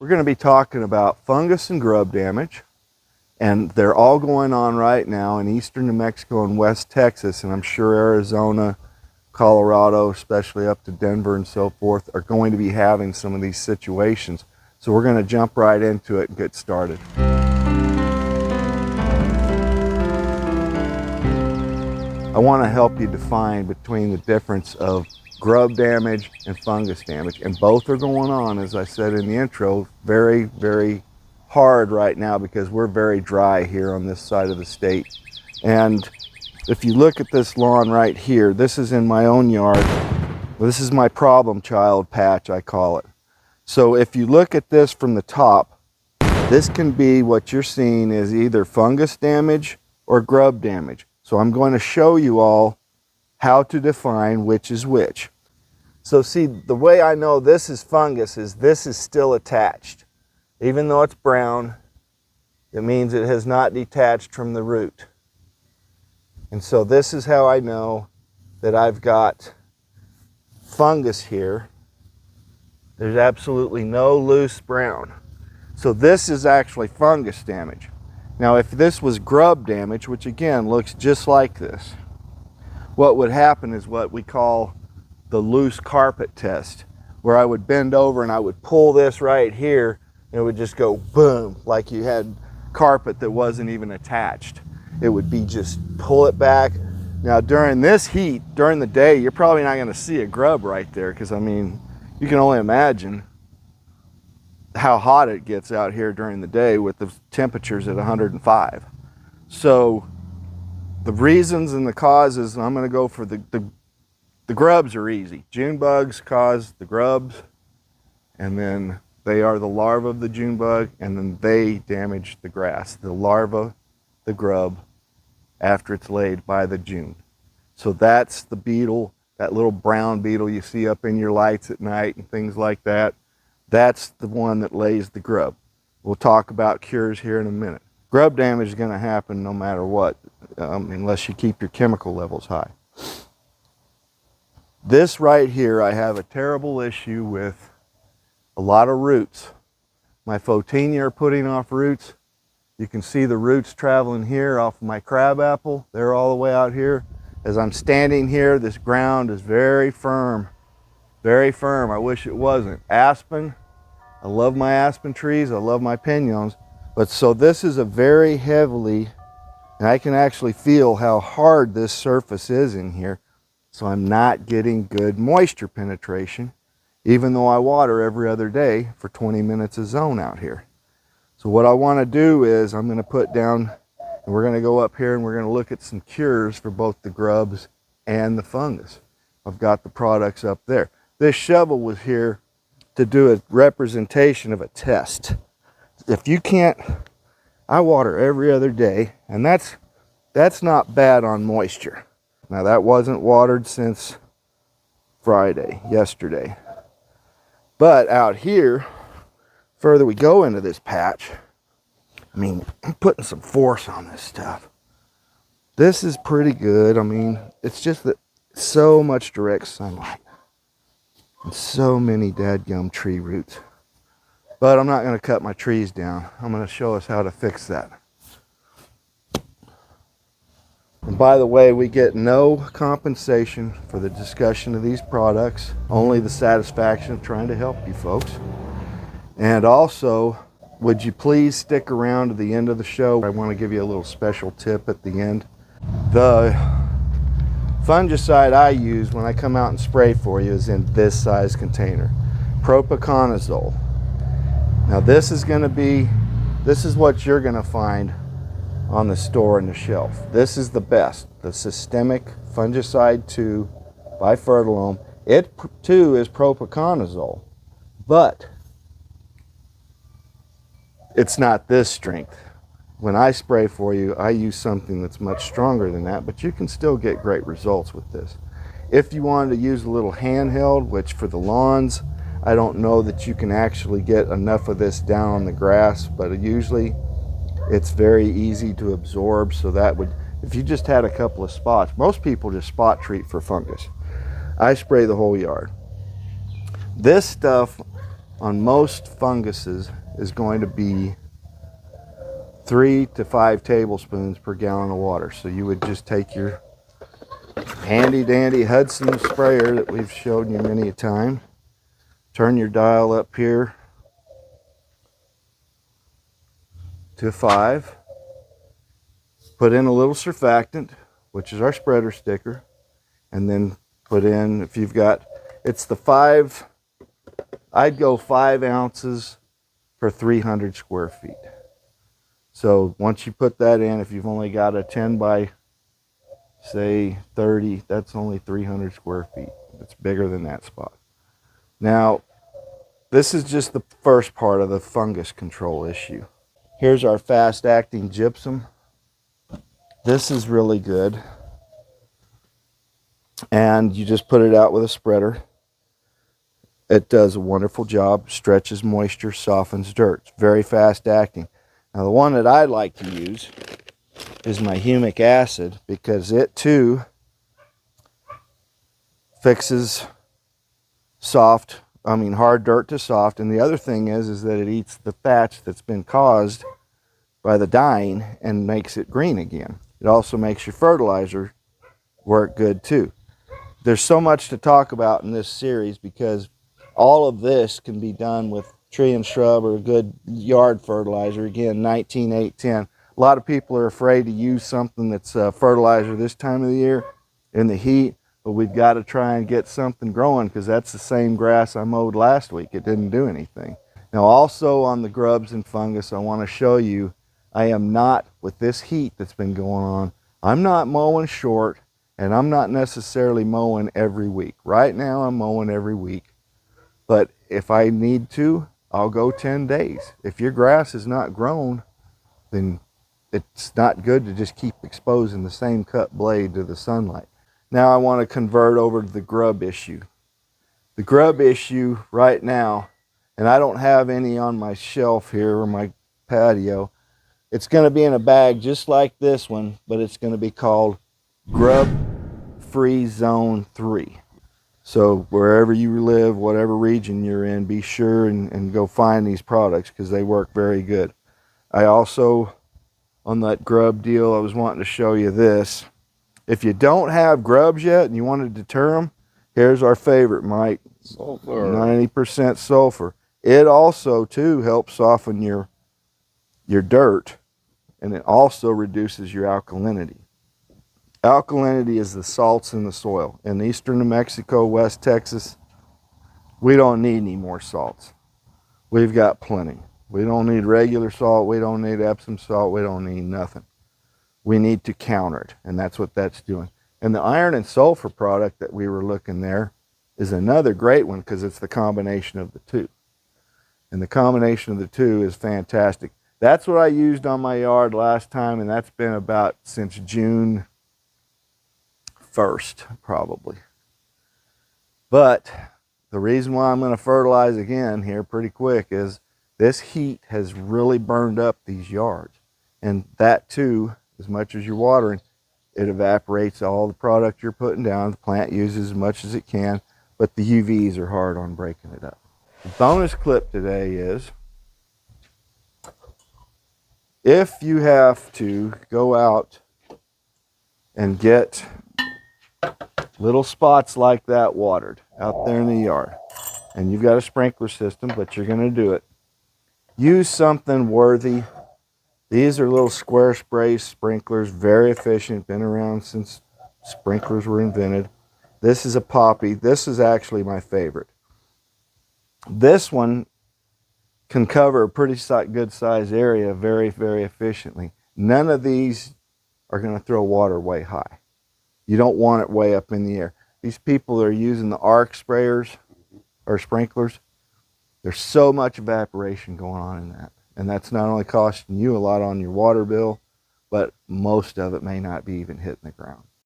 We're going to be talking about fungus and grub damage, and they're all going on right now in eastern New Mexico and west Texas, and I'm sure Arizona, Colorado, especially up to Denver and so forth, are going to be having some of these situations. So we're going to jump right into it and get started. I want to help you define between the difference of grub damage and fungus damage, and both are going on, as I said in the intro, very, very hard right now because we're very dry here on this side of the state. And if you look at this lawn right here, this is in my own yard. This is my problem child patch, I call it. So if you look at this from the top, this can be what you're seeing is either fungus damage or grub damage. So I'm going to show you all how to define which is which. So see, the way I know this is fungus is this is still attached. Even though it's brown, it means it has not detached from the root. And so this is how I know that I've got fungus here. There's absolutely no loose brown. So this is actually fungus damage. Now if this was grub damage, which again looks just like this, what would happen is what we call the loose carpet test, where I would bend over and I would pull this right here and it would just go boom, like you had carpet that wasn't even attached. It would be just pull it back. Now during this heat, during the day, you're probably not going to see a grub right there, because I mean, you can only imagine how hot it gets out here during the day with the temperatures at 105. So the reasons and the causes, I'm going to go for the grubs are easy. June bugs cause the grubs, and then they are the larva of the June bug, and then they damage the grass. The larva, the grub, after it's laid by the June. So that's the beetle, that little brown beetle you see up in your lights at night and things like that. That's the one that lays the grub. We'll talk about cures here in a minute. Grub damage is going to happen no matter what, unless you keep your chemical levels high. This right here, I have a terrible issue with a lot of roots. My Photinia are putting off roots. You can see the roots traveling here off of my crabapple. They're all the way out here. As I'm standing here, this ground is very firm. Very firm. I wish it wasn't. Aspen, I love my aspen trees. I love my piñons. But so this is a very heavily, and I can actually feel how hard this surface is in here. So I'm not getting good moisture penetration, even though I water every other day for 20 minutes a zone out here. So what I want to do is I'm going to put down, and we're going to go up here and we're going to look at some cures for both the grubs and the fungus. I've got the products up there. This shovel was here to do a representation of a test. If you can't, I water every other day, and that's not bad on moisture. Now that wasn't watered since Friday, yesterday. But out here, further we go into this patch, I mean, I'm putting some force on this stuff. This is pretty good. I mean, it's just that so much direct sunlight and so many dadgum tree roots. But I'm not going to cut my trees down. I'm going to show us how to fix that. And by the way, we get no compensation for the discussion of these products, only the satisfaction of trying to help you folks. And also, would you please stick around to the end of the show? I want to give you a little special tip at the end. The fungicide I use when I come out and spray for you is in this size container, propiconazole. Now this is what you're going to find on the store and the shelf. This is the best, the systemic fungicide 2 by Fertilome. It too is propiconazole, but it's not this strength. When I spray for you, I use something that's much stronger than that, but you can still get great results with this. If you wanted to use a little handheld, which for the lawns, I don't know that you can actually get enough of this down on the grass, but usually it's very easy to absorb. So that would, if you just had a couple of spots, most people just spot treat for fungus. I spray the whole yard. This stuff on most funguses is going to be 3 to 5 tablespoons per gallon of water. So you would just take your handy dandy Hudson sprayer that we've shown you many a time, turn your dial up here to 5, put in a little surfactant, which is our spreader sticker, and then put in, if you've got, it's the 5, I'd go 5 ounces per 300 square feet. So once you put that in, if you've only got a 10 by say 30, that's only 300 square feet. It's bigger than that spot. Now, this is just the first part of the fungus control issue. Here's our fast acting gypsum. This is really good. And you just put it out with a spreader. It does a wonderful job, stretches moisture, softens dirt. It's very fast acting. Now the one that I like to use is my humic acid, because it too fixes hard dirt to soft. And the other thing is that it eats the thatch that's been caused by the dying and makes it green again. It also makes your fertilizer work good too. There's so much to talk about in this series, because all of this can be done with tree and shrub or a good yard fertilizer. Again, 19-8-10. A lot of people are afraid to use something that's fertilizer this time of the year in the heat, but we've got to try and get something growing, because that's the same grass I mowed last week. It didn't do anything. Now also on the grubs and fungus, I want to show you, I am not, with this heat that's been going on, I'm not mowing short, and I'm not necessarily mowing every week. Right now I'm mowing every week, but if I need to, I'll go 10 days. If your grass is not grown, then it's not good to just keep exposing the same cut blade to the sunlight. Now I want to convert over to the grub issue. The grub issue right now, and I don't have any on my shelf here or my patio, it's going to be in a bag just like this one, but it's going to be called Grub Free Zone 3. So wherever you live, whatever region you're in, be sure and go find these products, because they work very good. I also, on that grub deal, I was wanting to show you this. If you don't have grubs yet and you want to deter them, here's our favorite, Mike. Sulfur. 90% sulfur. It also too helps soften your dirt, and it also reduces your alkalinity. Alkalinity is the salts in the soil. In eastern New Mexico, West Texas, we don't need any more salts. We've got plenty. We don't need regular salt. We don't need Epsom salt. We don't need nothing. We need to counter it, and that's what that's doing. And the iron and sulfur product that we were looking there is another great one, because it's the combination of the two. And the combination of the two is fantastic. That's what I used on my yard last time, and that's been about since June 1st, probably. But the reason why I'm going to fertilize again here pretty quick is this heat has really burned up these yards. And that too, as much as you're watering, it evaporates all the product you're putting down. The plant uses as much as it can, but the UVs are hard on breaking it up. The bonus clip today is, if you have to go out and get little spots like that watered out there in the yard, and you've got a sprinkler system, but you're going to do it, use something worthy. These are little square spray sprinklers, very efficient, been around since sprinklers were invented. This is a poppy. This is actually my favorite. This one can cover a pretty good size area very, very efficiently. None of these are going to throw water way high. You don't want it way up in the air. These people that are using the arc sprayers or sprinklers, there's so much evaporation going on in that. And that's not only costing you a lot on your water bill, but most of it may not be even hitting the ground.